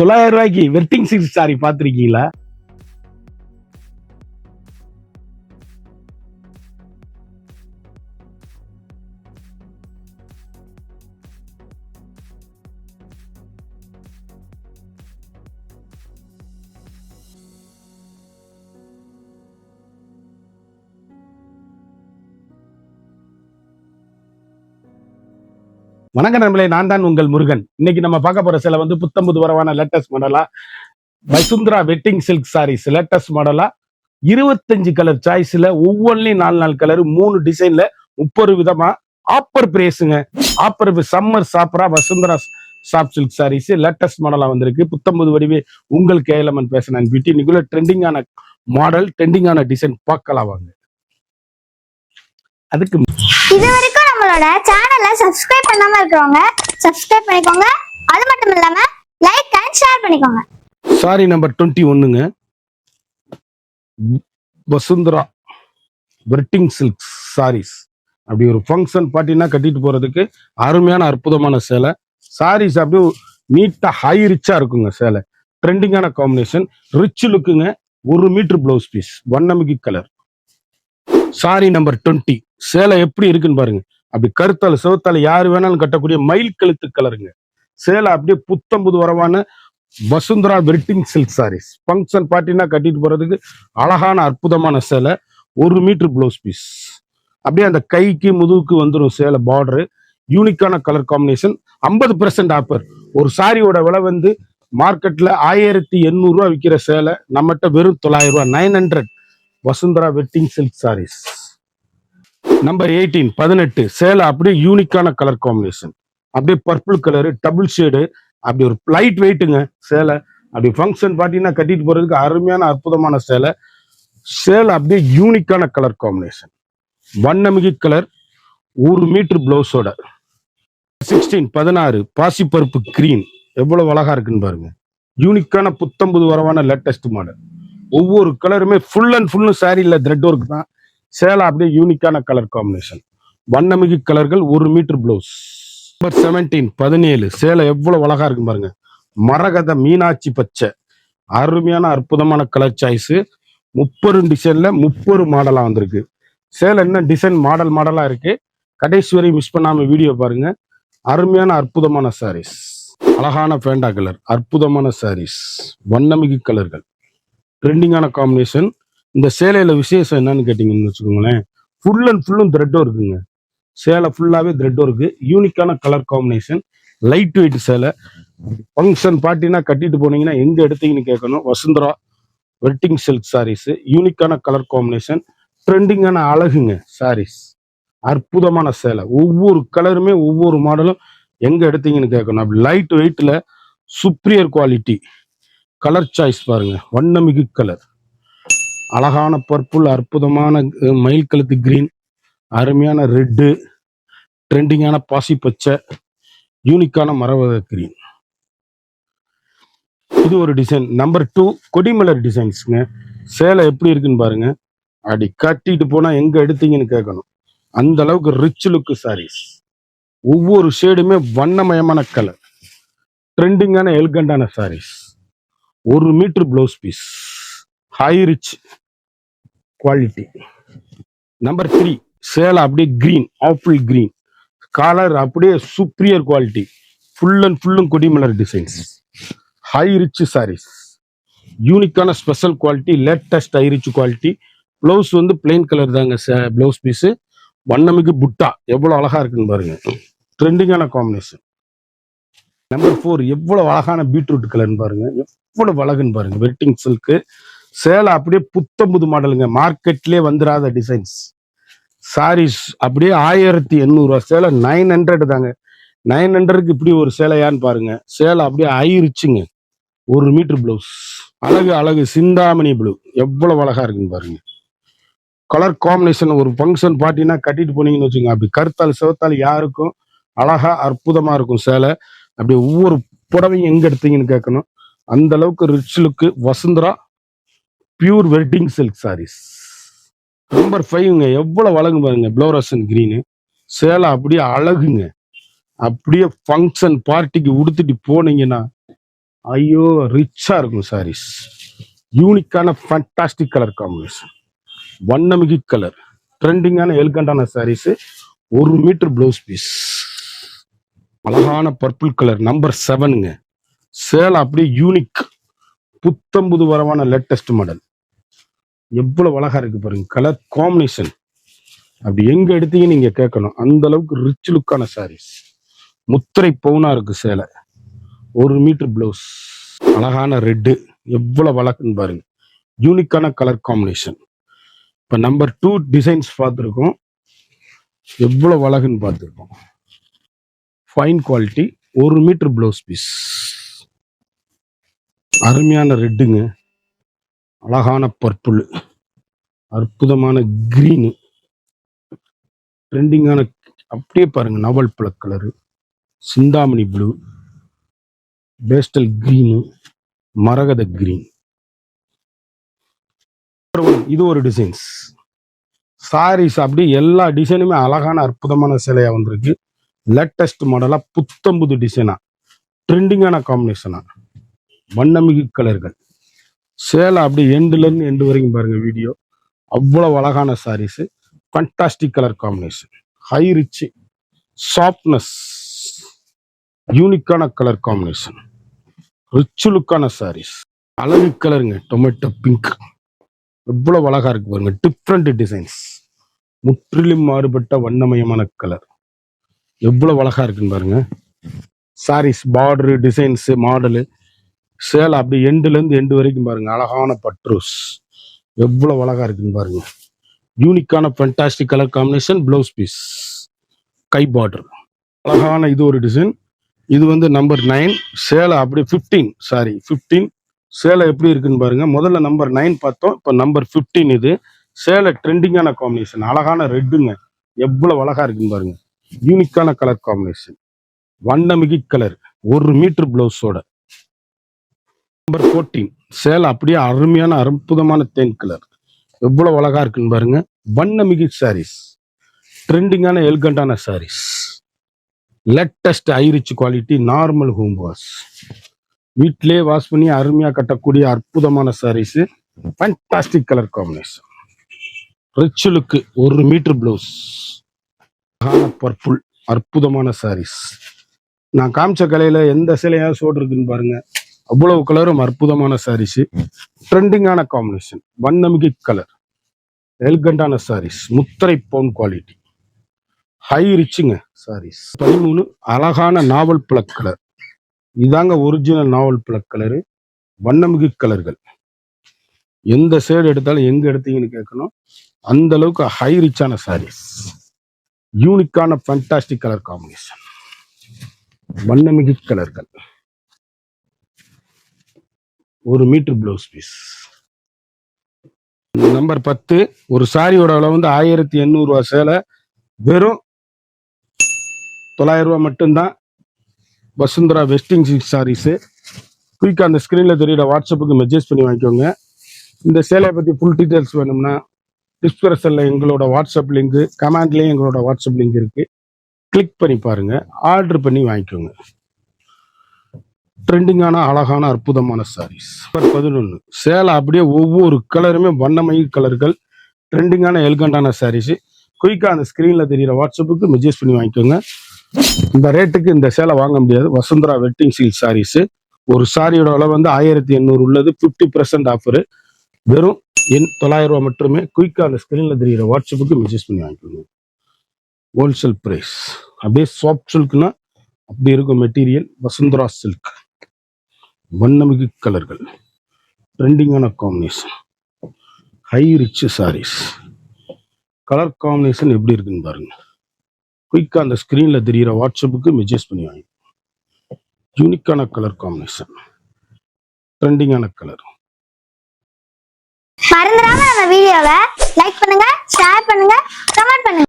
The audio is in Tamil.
ரூபாய்க்கு வெட்டிங் சில்க் சாரி பார்த்திருக்கீங்களா? வணக்கம் நண்பர்களே, நான் தான் உங்கள் முருகன். இன்னைக்கு நம்ம பார்க்க போற சில புத்தம்பது வரவான லேட்டஸ்ட் மாடலா Vasundhara wedding silk sarees latest மாடலா 25 கலர் சாய்ஸ்ல ஒவ்வொன்றிலையும் 4 கலர் 3 டிசைன்ல 30 விதமா ஆப்பர் பிரைஸுங்க. ஆப்பர் சம்மர் சாப்பரா Vasundhara soft silk sarees latest மாடலா வந்திருக்கு. புத்தம்பது வடிவே உங்கள் கேஎல்எம்என் பேசினேன் பியூட்டி. இன்னைக்குள்ள ட்ரெண்டிங்கான மாடல், ட்ரெண்டிங்கான டிசைன் பார்க்கலாம் வாங்க. அதுக்கு இதுவரைக்கும் நம்மளோட சேனலை சப்ஸ்கிரைப் பண்ணாம இருக்கவங்க சப்ஸ்கிரைப் பண்ணிக்கோங்க. அது மட்டும் இல்லாம லைக் அண்ட் ஷேர் பண்ணிக்கோங்க. சாரி நம்பர் 21ங்க, வசுந்தரா வெட்டிங் சில்க் சாரீஸ். அப்படி ஒரு ஃபங்க்ஷன் பார்ட்டினா கட்டிட்டு போறதுக்கு அருமையான அற்புதமான சேலை. சாரீஸ் அப்படியே நீட்டா ஹை ரிச்சா இருக்குங்க. சேலை ட்ரெண்டிங்கான காம்பினேஷன், ரிச் லுக்குங்க. 1 மீட்டர் பிளவுஸ் பீஸ், வண்ணமிகு கலர். Saree number 20. சேலை எப்படி இருக்குன்னு பாருங்க. அப்படி கருத்தால சிவத்தால யாரு வேணாலும் கட்டக்கூடிய மயில் கழுத்து கலருங்க. சேலை அப்படியே புத்தம்புது வரவான Vasundhara wedding silk sarees. Function பார்ட்டினா கட்டிட்டு போறதுக்கு அழகான அற்புதமான சேலை. 1 மீட்டர் பிளவுஸ் பீஸ். அப்படியே அந்த கைக்கு முதுகுக்கு வந்துடும் சேலை பார்டரு. யூனிக்கான கலர் காம்பினேஷன். 50% ஆஃபர். ஒரு சாரியோட விலை மார்க்கெட்ல 1800 ரூபா விற்கிற சேலை நம்மகிட்ட வெறும் 900 ரூபா. 900 Vasundhara wedding silk saris. Number 18 சேலை அப்படியே யூனிக்கான கலர் காம்பினேஷன். அப்படியே பர்பிள் கலரு, டபுள் ஷேடு, அப்படி ஒரு லைட் வெயிட்டுங்க சேலை. அப்படி ஃபங்க்ஷன் பார்ட்டினா கட்டிட்டு போறதுக்கு அருமையான அற்புதமான சேலை. சேலை அப்படியே யூனிக்கான கலர் காம்பினேஷன், வண்ணமிகு கலர். 1 மீட்டர் பிளவுஸோட. 16 பாசிப்பருப்பு கிரீன். எவ்வளவு அழகா இருக்குன்னு பாருங்க. யூனிக்கான புத்தம்புது வரவான லேட்டஸ்ட் மாடல். ஒவ்வொரு கலருமே ஃபுல் அண்ட் ஃபுல்லு சாரியில த்ரெட் ஒர்க் தான். சேலை அப்படியே யூனிக்கான கலர் காம்பினேஷன், வண்ணமிகு கலர்கள். 1 மீட்டர் பிளவுஸ். நம்பர் 17 சேலை எவ்வளவு அழகா இருக்கு பாருங்க. மரகத மீனாட்சி பச்சை. அருமையான அற்புதமான கலர் சாய்ஸ். 30 டிசைன்ல 30 மாடலா வந்திருக்கு. சேலை என்ன டிசைன் மாடலா இருக்கு. கடைசி வரை மிஸ் பண்ணாம வீடியோ பாருங்க. அருமையான அற்புதமான சாரீஸ். அழகான பேண்டா கலர், அற்புதமான சாரீஸ், வண்ணமிகு கலர்கள், ட்ரெண்டிங்கான காம்பினேஷன். இந்த சேலையில விசேஷம் என்னன்னு கேட்டீங்கன்னு வச்சுக்கோங்களேன், ஃபுல் அண்ட் ஃபுல்லும் த்ரெட்டோ இருக்குங்க. சேலை ஃபுல்லாவே த்ரெட்டோ இருக்கு. யூனிக்கான கலர் காம்பினேஷன், லைட் வெயிட் சேலை. ஃபங்க்ஷன் பார்ட்டினா கட்டிட்டு போனீங்கன்னா எங்க எடுத்தீங்கன்னு கேட்கணும். Vasundhara wedding silk saris. யூனிக்கான கலர் காம்பினேஷன், ட்ரெண்டிங்கான அழகுங்க சாரீஸ். அற்புதமான சேலை. ஒவ்வொரு கலருமே ஒவ்வொரு மாடலும் எங்க எடுத்தீங்கன்னு கேட்கணும். அப்படி லைட் வெயிட்ல சுப்ரியர் குவாலிட்டி கலர் சாய்ஸ் பாருங்க. வண்ணமிகு கலர், அழகான பர்பிள், அற்புதமான மயில் கழுத்து கிரீன், அருமையான ரெட்டு, ட்ரெண்டிங்கான பாசி பச்சை, யூனிக்கான மரவத கிரீன். இது ஒரு டிசைன். நம்பர் 2 கொடிமலர் டிசைன்ஸ்ங்க. சேலை எப்படி இருக்குன்னு பாருங்க. அப்படி கட்டிட்டு போனா எங்க எடுத்தீங்கன்னு கேட்கணும். அந்த அளவுக்கு ரிச் லுக் சாரீஸ். ஒவ்வொரு ஷேடுமே வண்ணமயமான கலர், ட்ரெண்டிங்கான எல்கண்டான sarees. 1 metre blouse piece, high rich quality. Number 3 சேலை அப்படியே கிரீன், ஆப்பிள் கிரீன் கலர். அப்படியே சுப்ரியர் குவாலிட்டி, ஃபுல் அண்ட் ஃபுல்லும் கொடிமலர் டிசைன்ஸ், ஹை ரிச் சாரீஸ். யூனிக்கான special quality, latest high rich quality. Blouse plain colour தாங்க பிளவுஸ் பீஸ். வண்ணமிகு புட்டா எவ்வளவு அழகா இருக்குன்னு பாருங்க. ட்ரெண்டிங்கான காம்பினேஷன். நம்பர் 4 எவ்வளவு அழகான பீட்ரூட் கலர்னு பாருங்க. எவ்வளவு அழகுன்னு பாருங்க. வெட்டிங் சில்க் சேலை அப்படியே புத்தம்புது மாடலுங்க. மார்க்கெட்லயே வந்துடாத டிசைன்ஸ் சாரீஸ். அப்படியே 1800 ரூபா சேலை. 900 தாங்க. 900க்கு இப்படி ஒரு சேலையான்னு பாருங்க. சேலை அப்படியே ஆயிருச்சுங்க. 1 மீட்டர் பிளவுஸ். அழகு சிந்தாமணி ப்ளூ. எவ்வளவு அழகா இருக்குன்னு பாருங்க. Colour combination. ஒரு ஃபங்க்ஷன் பார்ட்டினா கட்டிட்டு போனீங்கன்னு வச்சுங்க, அப்படி கருத்தால் சிவத்தால் யாருக்கும் அழகா அற்புதமா இருக்கும் சேலை. அப்படி ஒவ்வொரு புடவையும் எங்க எடுத்தீங்கன்னு கேட்கணும். அந்த அளவுக்கு rich look. Vasundhara pure wedding silk saris. Number 5ங்க எவ்வளவு அழகு பாருங்க. ப்ளோரசன் கிரீனு சேலை அப்படியே அழகுங்க. அப்படியே ஃபங்க்ஷன் பார்ட்டிக்கு உடுத்துட்டு போனீங்கன்னா ஐயோ ரிச்சா இருக்கும் சாரீஸ். யூனிக்கான ஃபேண்டாஸ்டிக் கலர் காம்பினேஷன், வண்ணமிகு கலர், ட்ரெண்டிங்கான எலிகண்டான சாரீஸ். 1 மீட்டர் பிளவுஸ் பீஸ், அழகான பர்பிள் கலர் நம்பர் 7ங்க. சேலை அப்படியே யூனிக், புத்தம்புது வரவான லேட்டஸ்ட் மாடல். எவ்வளவு அழகா இருக்கு பாருங்க கலர் காம்பினேஷன். அப்படி எங்க எடுத்தீங்க நீங்க கேட்கணும், அந்த அளவுக்கு ரிச் லுக்கான சாரீஸ். முத்திரை பவுனா இருக்கு சேலை. 1 மீட்டர் பிளவுஸ், அழகான ரெட்டு, எவ்வளவு அழகுன்னு பாருங்க. யூனிக்கான கலர் காம்பினேஷன். இப்ப நம்பர் 2 டிசைன்ஸ் பார்த்துருக்கோம், எவ்வளவு அழகுன்னு பார்த்துருக்கோம். Fine quality, 1 metre blouse piece, அருமையான ரெட்டுங்க, அழகான பர்பிள், அற்புதமான கிரீனு, ட்ரெண்டிங்கான அப்படியே பாருங்க நவல் பழ colour, Chintamani blue, pastel green, மரகத கிரீன். இது ஒரு டிசைன்ஸ் சாரீஸ். அப்படி எல்லா டிசைனுமே அழகான அற்புதமான சிலையா வந்திருக்கு. லேட்டஸ்ட் மாடலா, புத்தம்புது டிசைனா, ட்ரெண்டிங்கான காம்பினேஷனா, வண்ணமிகு கலர்கள். சேலை அப்படி எண்டுல இருந்து எண்டு வரைக்கும் பாருங்க வீடியோ. அவ்வளவு அழகான saris, fantastic colour combination, high rich, softness, யூனிக்கான கலர் காம்பினேஷன், ரிச் லுக்கான சாரீஸ். அழகு கலருங்க, டொமேட்டோ பிங்க், எவ்வளவு அழகா இருக்கு பாருங்க. டிஃப்ரெண்ட் டிசைன்ஸ், முற்றிலும் மாறுபட்ட வண்ணமயமான கலர், எவ்வளவு அழகா இருக்குன்னு பாருங்க. சாரீஸ் பார்டரு, டிசைன்ஸ், மாடலு, சேலை அப்படி எண்டுல இருந்து எண்டு வரைக்கும் பாருங்க. அழகான பட்ரூஸ், எவ்வளவு அழகா இருக்குன்னு பாருங்க. யூனிக்கான fantastic colour combination, blouse piece, கை பார்டர், அழகான இது ஒரு டிசைன். இது வந்து நம்பர் 9. சேலை அப்படி 15 சேலை எப்படி இருக்குன்னு பாருங்க. முதல்ல நம்பர் 9 பார்த்தோம், இப்போ நம்பர் 15. இது சேலை ட்ரெண்டிங்கான காம்பினேஷன், அழகான ரெட்டுங்க, எவ்வளவு அழகா இருக்குன்னு பாருங்க. யூனிக்கான கலர் காம்பினேஷன், வண்ணமிகு கலர், 1 மீட்டர் பிளவுஸோட. நம்பர் 14 சேலை அப்படியே அருமையான அற்புதமான தேன் கலர், எவ்வளவு அழகா இருக்குன்னு பாருங்க. வண்ணமிகு சாரீஸ், ட்ரெண்டிங்கான எலிகண்டான sarees, latest high rich quality, normal home wash, வீட்டிலே வாஷ் பண்ணி அருமையா கட்டக்கூடிய அற்புதமான sarees. Fantastic colour combination, rich look, 1 metre blouse, purple, அற்புதமான சாரீஸ். நான் காமிச்ச கலையில எந்த சிலையா சோடு இருக்குன்னு பாருங்க. அவ்வளவு கலரும் அற்புதமான சாரீஸ், ட்ரெண்டிங்கான காம்பினேஷன், வண்ணமிகு கலர், எலிகண்டான சாரீஸ், முத்திரை பவுன் குவாலிட்டி, ஹை ரிச்சுங்க சாரீஸ். 13 அழகான நாவல் பிளக் கலர், இதாங்க ஒரிஜினல் நாவல் பிளக் கலரு, வண்ணமிகு கலர்கள். எந்த சேடு எடுத்தாலும் எங்க எடுத்தீங்கன்னு கேட்கணும், அந்த அளவுக்கு ஹை ரிச்சான சாரீஸ். யூனிக்கான ஃபேண்டாஸ்டிக் கலர் காம்பினேஷன், வண்ணமிகு கலர்கள், 1 மீட்டர் பிளவுஸ் பீஸ். நம்பர் 10 ஒரு சாரியோட அளவு வந்து 1800 ரூபா. சேலை வெறும் 900 ரூபா மட்டும்தான். வசுந்தரா வெஸ்டிங் சில்க் சாரீஸ். குயிக்காக அந்த ஸ்க்ரீனில் தெரியுற வாட்ஸ்அப்புக்கு மெசேஜ் பண்ணி வாங்கிக்கோங்க. இந்த சேலையை பற்றி ஃபுல் டீட்டெயில்ஸ் வேணும்னா டிஸ்கிரிப்ஷனில் எங்களோட வாட்ஸ்அப் லிங்க், கமெண்ட்லேயும் எங்களோட வாட்ஸ்அப் லிங்க் இருக்குது, கிளிக் பண்ணி பாருங்கள், ஆர்டர் பண்ணி வாங்கிக்கோங்க. ட்ரெண்டிங்கான அழகான அற்புதமான சாரீஸ். 11 சேலை அப்படியே ஒவ்வொரு கலருமே வண்ணமய கலர்கள், ட்ரெண்டிங்கான எலிகண்டான சாரீஸ். குயிக்காக அந்த ஸ்க்ரீனில் தெரியுற வாட்ஸ்அப்புக்கு மெசேஜ் பண்ணி வாங்கிக்கோங்க. இந்த ரேட்டுக்கு இந்த சேலை வாங்க முடியாது. Vasundhara wedding silk saris. ஒரு சாரியோட அளவு வந்து 1800 உள்ளது, 50% ஆஃபரு, வெறும் 900 ரூபா மட்டுமே. குயிக்காக அந்த ஸ்க்ரீனில் தெரியுற வாட்ஸ்அப்புக்கு மெசேஜ் பண்ணி வாங்கிக்கோங்க. Wholesale price. அப்படியே சாஃப்ட் சில்க்னா அப்படி இருக்கும் மெட்டீரியல். வசுந்தரா சில்க், வண்ணமிகு கலர்கள், ட்ரெண்டிங்கான combination, high rich sarees. Colour combination எப்படி இருக்குன்னு பாருங்க. குயிக்காக அந்த ஸ்க்ரீனில் தெரிகிற வாட்ஸ்அப்புக்கு மெசேஜ் பண்ணி வாங்க. யூனிக்கான கலர் காம்பினேஷன், ட்ரெண்டிங்கான கலர். மறந்துடாம நம்ம வீடியோவை லைக் பண்ணுங்க, ஷேர் பண்ணுங்க, கமெண்ட் பண்ணுங்க.